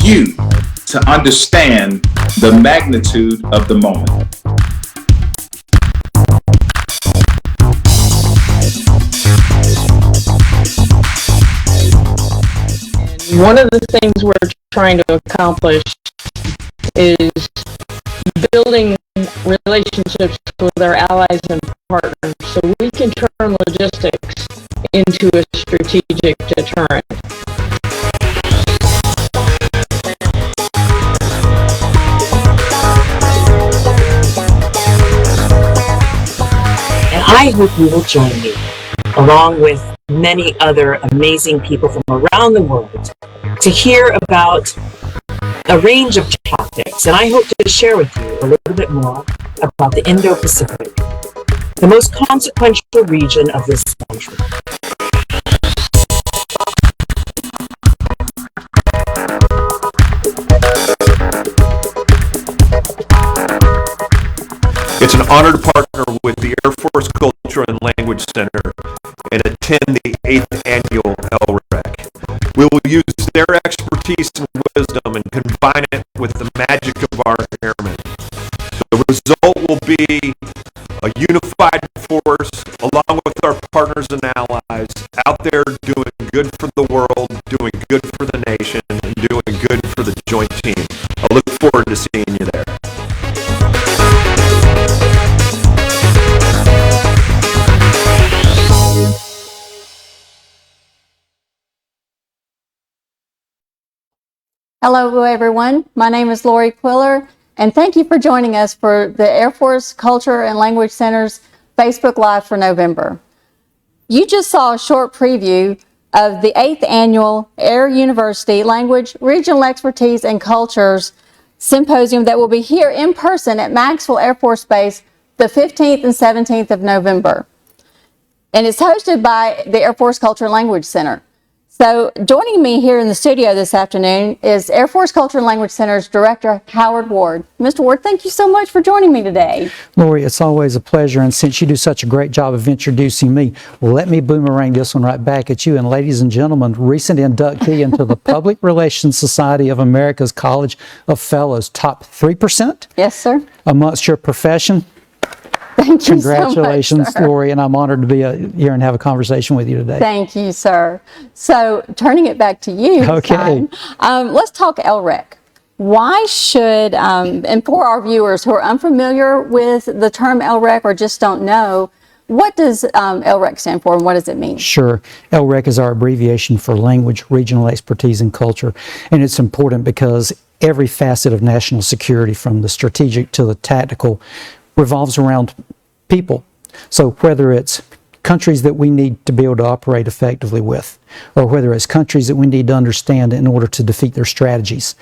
you to understand the magnitude of the moment. One of the things we're trying to accomplish is building relationships with our allies and partners so we can turn logistics into a strategic deterrent. And I hope you will join me, along with many other amazing people from around the world, to hear about a range of topics. And I hope to share with you a little bit more about the Indo-Pacific, the most consequential region of this country. It's an honor to partner with the Air Force Culture and Language Center and attend the 8th Annual LREC. We will use their expertise and wisdom and combine it with the magic of our airmen. The result will be a unified force, along with our partners and allies, out there doing good for the world, doing good for the nation, and doing good for the joint team. I look forward to seeing you there. Hello everyone, my name is Lori Quiller, and thank you for joining us for the Air Force Culture and Language Center's Facebook Live for November. You just saw a short preview of the 8th Annual Air University Language, Regional Expertise, and Cultures Symposium that will be here in person at Maxwell Air Force Base the 15th and 17th of November. And it's hosted by the Air Force Culture and Language Center. So joining me here in the studio this afternoon is Air Force Culture and Language Center's Director Howard Ward. Mr. Ward, thank you so much for joining me today. Lori, it's always a pleasure, and since you do such a great job of introducing me, let me boomerang this one right back at you. And ladies and gentlemen, recent inductee into the Public Relations Society of America's College of Fellows, top 3%? Yes, sir. Amongst your profession. Thank you Congratulations, so much, Lori, and I'm honored to be here and have a conversation with you today. Thank you, sir. So, turning it back to you. Okay. Let's talk LREC. Why should, and for our viewers who are unfamiliar with the term LREC or just don't know, what does LREC stand for and what does it mean? Sure. LREC is our abbreviation for Language, Regional Expertise, and Culture. And it's important because every facet of national security, from the strategic to the tactical, revolves around people. So whether it's countries that we need to be able to operate effectively with, or whether it's countries that we need to understand in order to defeat their strategies,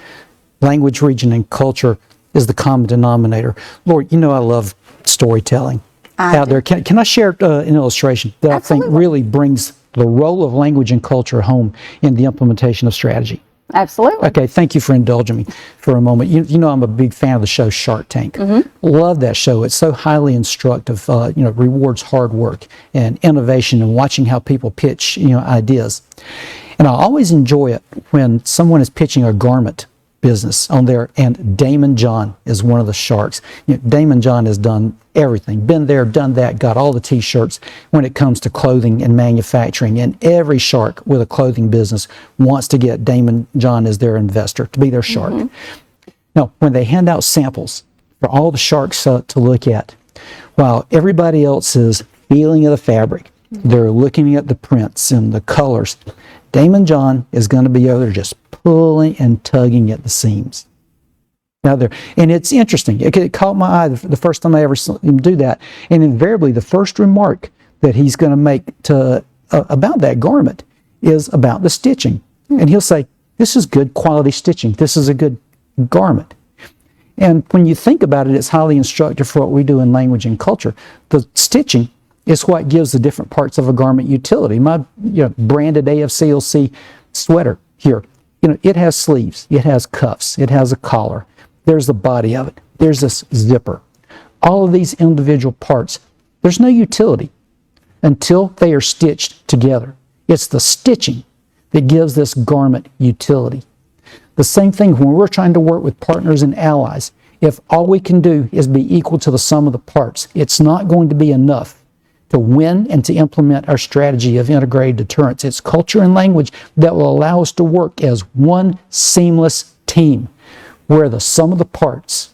language, region, and culture is the common denominator. Lord, you know I love storytelling out there. Can I share an illustration that Absolutely. I think really brings the role of language and culture home in the implementation of strategy? Absolutely. Okay, thank you for indulging me for a moment. You know I'm a big fan of the show Shark Tank. Love that show. It's so highly instructive, rewards hard work and innovation and watching how people pitch, ideas. And I always enjoy it when someone is pitching a garment business on there, and Damon John is one of the sharks. Damon John has done everything, been there, done that, got all the t-shirts when it comes to clothing and manufacturing, and every shark with a clothing business wants to get Damon John as their investor, to be their shark. Now, when they hand out samples for all the sharks to look at, while everybody else is feeling of the fabric, they're looking at the prints and the colors, Damon John is going to be over there just pulling and tugging at the seams. Now and it's interesting. It caught my eye the first time I ever saw him do that. And invariably, the first remark that he's going to make about that garment is about the stitching. And he'll say, "This is good quality stitching. This is a good garment." And when you think about it, it's highly instructive for what we do in language and culture. The stitching is what gives the different parts of a garment utility. My branded AFCLC sweater here, it has sleeves, it has cuffs, it has a collar, there's the body of it, there's this zipper. All of these individual parts, there's no utility until they are stitched together. It's the stitching that gives this garment utility. The same thing when we're trying to work with partners and allies. If all we can do is be equal to the sum of the parts, it's not going to be enough to win and to implement our strategy of integrated deterrence. It's culture and language that will allow us to work as one seamless team, where the sum of the parts,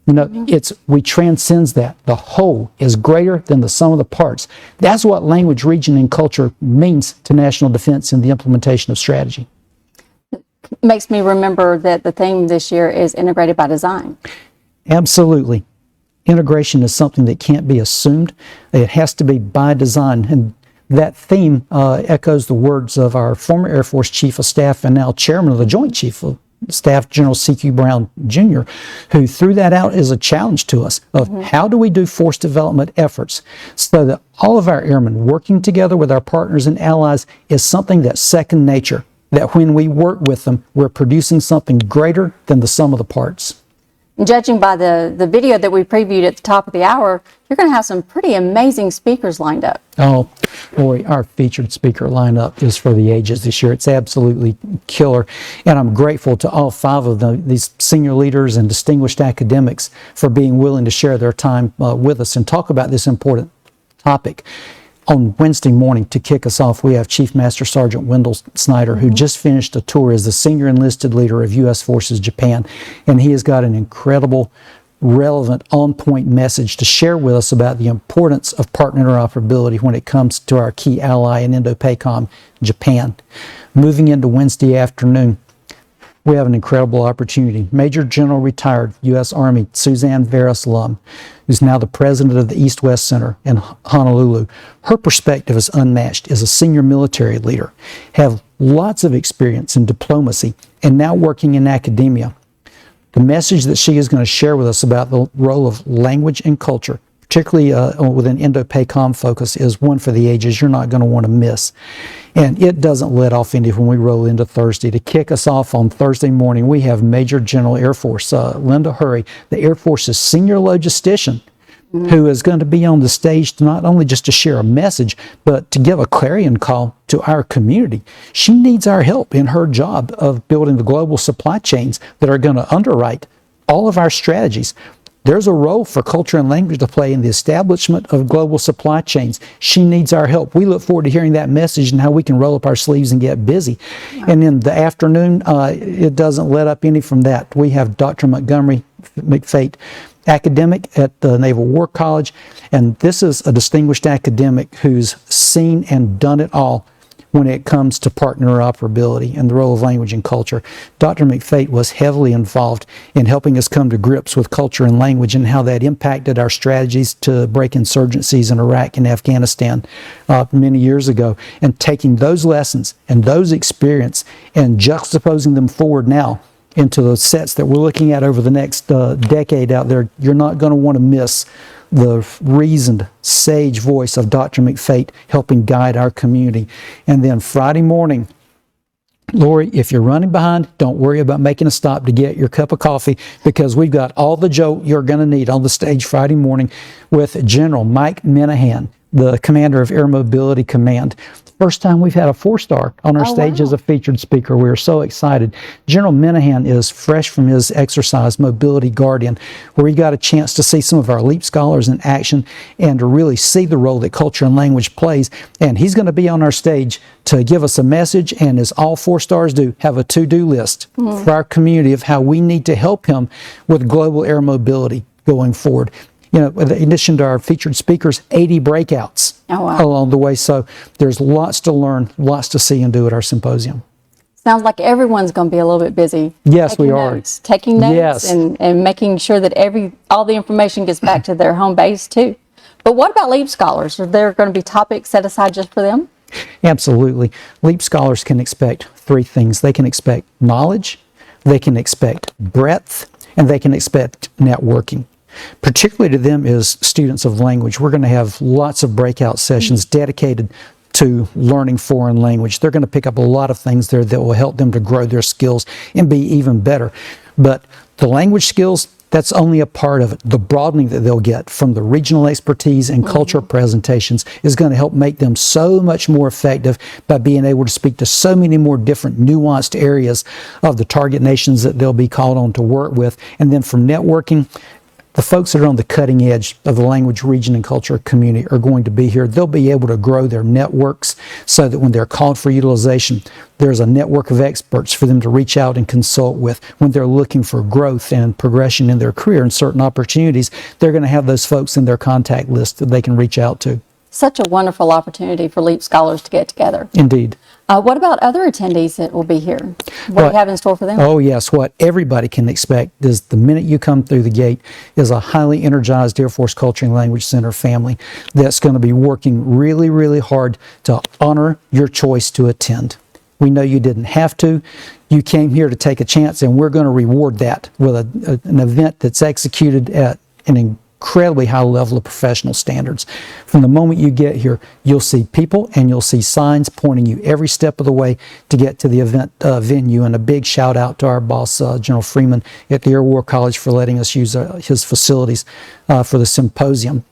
we transcends that. The whole is greater than the sum of the parts. That's what language, region, and culture means to national defense in the implementation of strategy. Makes me remember that the theme this year is integrated by design. Absolutely. Integration is something that can't be assumed. It has to be by design. And that theme echoes the words of our former Air Force Chief of Staff and now Chairman of the Joint Chief of Staff, General C.Q. Brown Jr., who threw that out as a challenge to us of how do we do force development efforts so that all of our airmen working together with our partners and allies is something that's second nature, that when we work with them, we're producing something greater than the sum of the parts. Judging by the video that we previewed at the top of the hour, you're going to have some pretty amazing speakers lined up. Oh, boy, our featured speaker lineup is for the ages this year. It's absolutely killer. And I'm grateful to all 5 of these senior leaders and distinguished academics for being willing to share their time with us and talk about this important topic. On Wednesday morning, to kick us off, we have Chief Master Sergeant Wendell Snyder, who just finished a tour as the Senior Enlisted Leader of U.S. Forces Japan, and he has got an incredible, relevant, on-point message to share with us about the importance of partner interoperability when it comes to our key ally in Indo-PACOM, Japan. Moving into Wednesday afternoon, we have an incredible opportunity. Major General retired U.S. Army Suzanne Veras alum, who's now the president of the East-West Center in Honolulu. Her perspective is unmatched as a senior military leader, have lots of experience in diplomacy, and now working in academia. The message that she is going to share with us about the role of language and culture, particularly with an Indo-PACOM focus, is one for the ages you're not going to want to miss. And it doesn't let off any when we roll into Thursday. To kick us off on Thursday morning, we have Major General Air Force Linda Hurry, the Air Force's senior logistician, who is going to be on the stage to not only just to share a message, but to give a clarion call to our community. She needs our help in her job of building the global supply chains that are going to underwrite all of our strategies. There's a role for culture and language to play in the establishment of global supply chains. She needs our help. We look forward to hearing that message and how we can roll up our sleeves and get busy. And in the afternoon, it doesn't let up any from that. We have Dr. Montgomery McFate, academic at the Naval War College, and this is a distinguished academic who's seen and done it all when it comes to partner interoperability and the role of language and culture. Dr. McFate was heavily involved in helping us come to grips with culture and language and how that impacted our strategies to break insurgencies in Iraq and Afghanistan many years ago, and taking those lessons and those experience and juxtaposing them forward now into the sets that we're looking at over the next decade out there. You're not going to want to miss the reasoned, sage voice of Dr. McFate helping guide our community. And then Friday morning, Lori, if you're running behind, don't worry about making a stop to get your cup of coffee, because we've got all the jolt you're going to need on the stage Friday morning with General Mike Minahan, the commander of Air Mobility Command. First time we've had a 4-star on our stage as a featured speaker. We're so excited. General Minahan is fresh from his exercise, Mobility Guardian, where he got a chance to see some of our LEAP scholars in action and to really see the role that culture and language plays. And he's going to be on our stage to give us a message, and as all 4-stars do, have a to-do list for our community of how we need to help him with global air mobility going forward. You know, in addition to our featured speakers, 80 breakouts along the way. So there's lots to learn, lots to see and do at our symposium. Sounds like everyone's going to be a little bit busy. Yes, we are. Taking notes Yes. and making sure that all the information gets back to their home base too. But what about LEAP scholars? Are there going to be topics set aside just for them? Absolutely. LEAP scholars can expect 3 things. They can expect knowledge, they can expect breadth, and they can expect networking. Particularly to them as students of language, we're going to have lots of breakout sessions dedicated to learning foreign language. They're going to pick up a lot of things there that will help them to grow their skills and be even better. But the language skills, That's only a part of it. The broadening that they'll get from the regional expertise and cultural presentations is going to help make them so much more effective by being able to speak to so many more different nuanced areas of the target nations that they'll be called on to work with. And then from networking, the folks that are on the cutting edge of the language, region, and culture community are going to be here. They'll be able to grow their networks so that when they're called for utilization, there's a network of experts for them to reach out and consult with. When they're looking for growth and progression in their career and certain opportunities, they're going to have those folks in their contact list that they can reach out to. Such a wonderful opportunity for LEAP scholars to get together. Indeed. What about other attendees that will be here? What do you have in store for them? Oh, yes. What everybody can expect is the minute you come through the gate is a highly energized Air Force Culture and Language Center family that's going to be working really, really hard to honor your choice to attend. We know you didn't have to. You came here to take a chance, and we're going to reward that with an event that's executed at an incredibly high level of professional standards. From the moment you get here, you'll see people and you'll see signs pointing you every step of the way to get to the event venue. And a big shout out to our boss, General Freeman at the Air War College, for letting us use his facilities for the symposium.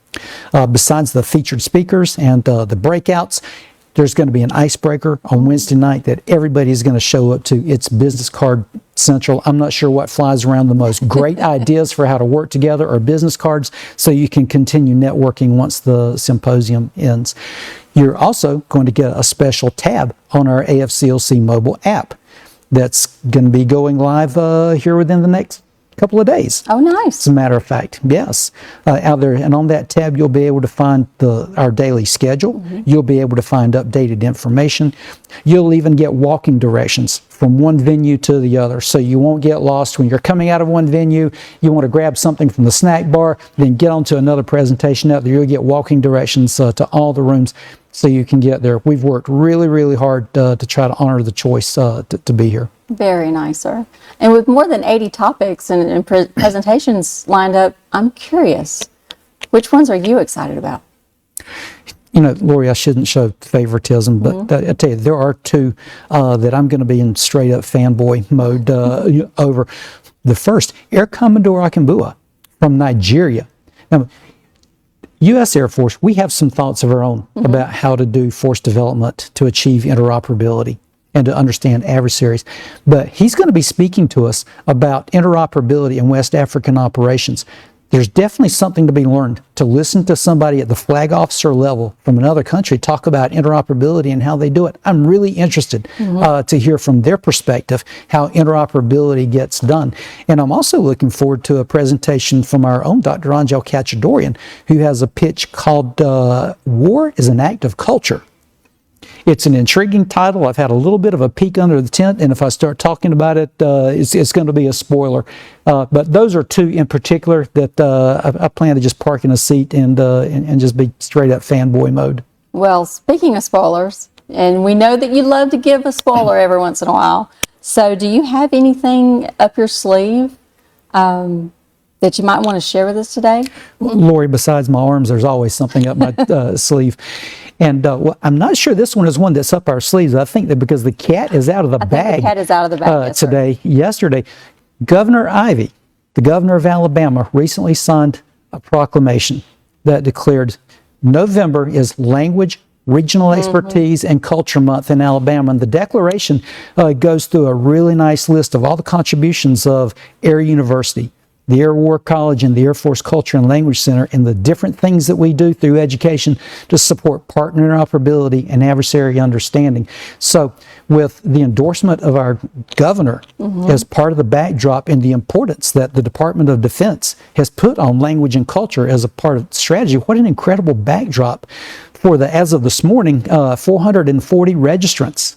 Besides the featured speakers and the breakouts, there's going to be an icebreaker on Wednesday night that everybody is going to show up to. It's business card central. I'm not sure what flies around the most. Great ideas for how to work together or business cards so you can continue networking once the symposium ends. You're also going to get a special tab on our AFCLC mobile app that's going to be going live here within the next couple of days. Oh, nice. As a matter of fact, yes. Out there, and on that tab, you'll be able to find our daily schedule. You'll be able to find updated information. You'll even get walking directions from one venue to the other, so you won't get lost. When you're coming out of one venue, you want to grab something from the snack bar, then get onto another presentation out there. You'll get walking directions to all the rooms so you can get there. We've worked really, really hard to try to honor the choice to be here. Very nice, sir. And with more than 80 topics and presentations lined up, I'm curious, which ones are you excited about? You know, Lori, I shouldn't show favoritism, but I tell you, there are two that I'm going to be in straight up fanboy mode over. The first, Air Commodore Akambua from Nigeria. Now, U.S. Air Force, we have some thoughts of our own about how to do force development to achieve interoperability and to understand adversaries. But he's going to be speaking to us about interoperability in West African operations. There's definitely something to be learned to listen to somebody at the flag officer level from another country talk about interoperability and how they do it. I'm really interested to hear from their perspective how interoperability gets done. And I'm also looking forward to a presentation from our own Dr. Angel Kachadorian, who has a pitch called War is an Act of Culture. It's an intriguing title. I've had a little bit of a peek under the tent, and if I start talking about it, it's going to be a spoiler. But those are two in particular that I plan to just park in a seat and just be straight up fanboy mode. Well, speaking of spoilers, and we know that you love to give a spoiler every once in a while, so do you have anything up your sleeve that you might want to share with us today? Lori, besides my arms, there's always something up my sleeve. And well, I'm not sure this one is one that's up our sleeves. I think that because the cat is out of the bag. The cat is out of the bag today. Yesterday, Governor Ivey, the governor of Alabama, recently signed a proclamation that declared November is Language, Regional Expertise, and Culture Month in Alabama. And the declaration goes through a really nice list of all the contributions of Air University, the Air War College, and the Air Force Culture and Language Center, and the different things that we do through education to support partner interoperability and adversary understanding. So with the endorsement of our governor as part of the backdrop and the importance that the Department of Defense has put on language and culture as a part of strategy, what an incredible backdrop for as of this morning, 440 registrants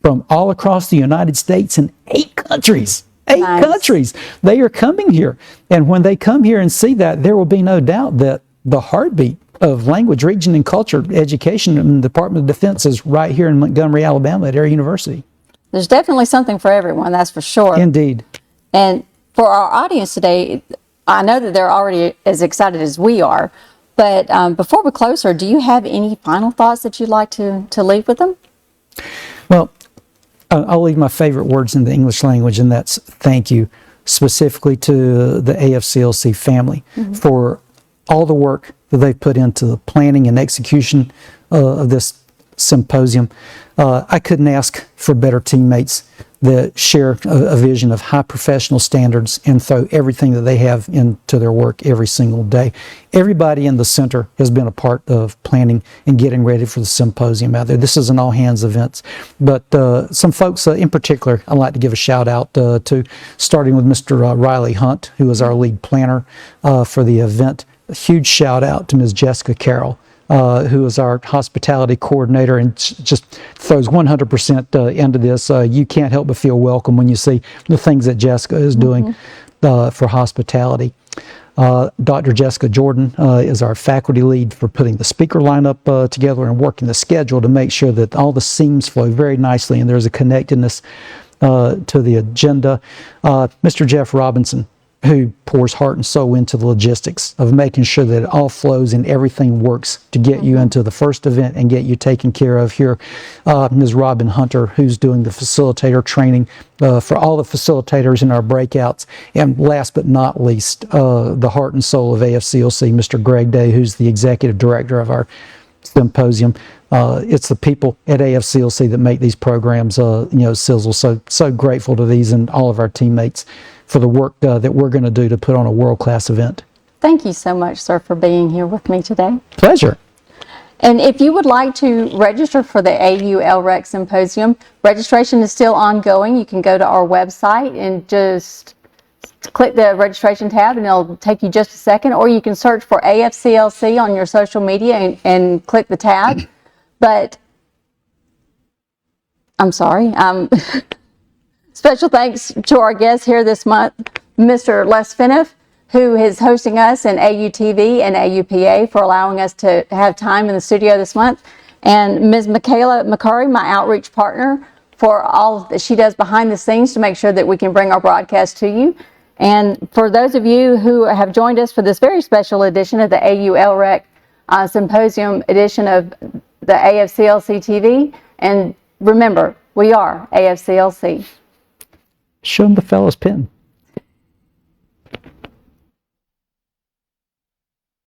from all across the United States and 8 countries. 8 countries. They are coming here. And when they come here and see that, there will be no doubt that the heartbeat of language, region, and culture education in the Department of Defense is right here in Montgomery, Alabama at Air University. There's definitely something for everyone, that's for sure. Indeed. And for our audience today, I know that they're already as excited as we are, but before we close, sir, do you have any final thoughts that you'd like to leave with them? Well, I'll leave my favorite words in the English language, and that's thank you specifically to the AFCLC family for all the work that they've put into the planning and execution of this symposium. I couldn't ask for better teammates that share a vision of high professional standards and throw everything that they have into their work every single day. Everybody in the center has been a part of planning and getting ready for the symposium out there. This is an all-hands event, but some folks in particular I'd like to give a shout out to, starting with Mr. Riley Hunt, who is our lead planner for the event. A huge shout out to Ms. Jessica Carroll, who is our hospitality coordinator and just throws 100% into this. You can't help but feel welcome when you see the things that Jessica is doing for hospitality. Dr. Jessica Jordan is our faculty lead for putting the speaker lineup together and working the schedule to make sure that all the seams flow very nicely and there's a connectedness to the agenda. Mr. Jeff Robinson, who pours heart and soul into the logistics of making sure that it all flows and everything works to get you into the first event and get you taken care of here. Ms. Robin Hunter, who's doing the facilitator training for all the facilitators in our breakouts. And last but not least, the heart and soul of AFCLC, Mr. Greg Day, who's the executive director of our symposium. It's the people at AFCLC that make these programs, sizzle. So grateful to these and all of our teammates for the work that we're going to do to put on a world-class event. Thank you so much, sir, for being here with me today. Pleasure. And if you would like to register for the AU LREC Symposium, registration is still ongoing. You can go to our website and just click the registration tab and it'll take you just a second, or you can search for AFCLC on your social media and click the tab. But I'm sorry. Special thanks to our guest here this month, Mr. Les Fineff, who is hosting us in AU TV and AUPA for allowing us to have time in the studio this month, and Ms. Michaela McCurry, my outreach partner, for all that she does behind the scenes to make sure that we can bring our broadcast to you. And for those of you who have joined us for this very special edition of the AU LREC Symposium edition of the AFCLC TV, and remember, we are AFCLC. Show them the fellow's pin.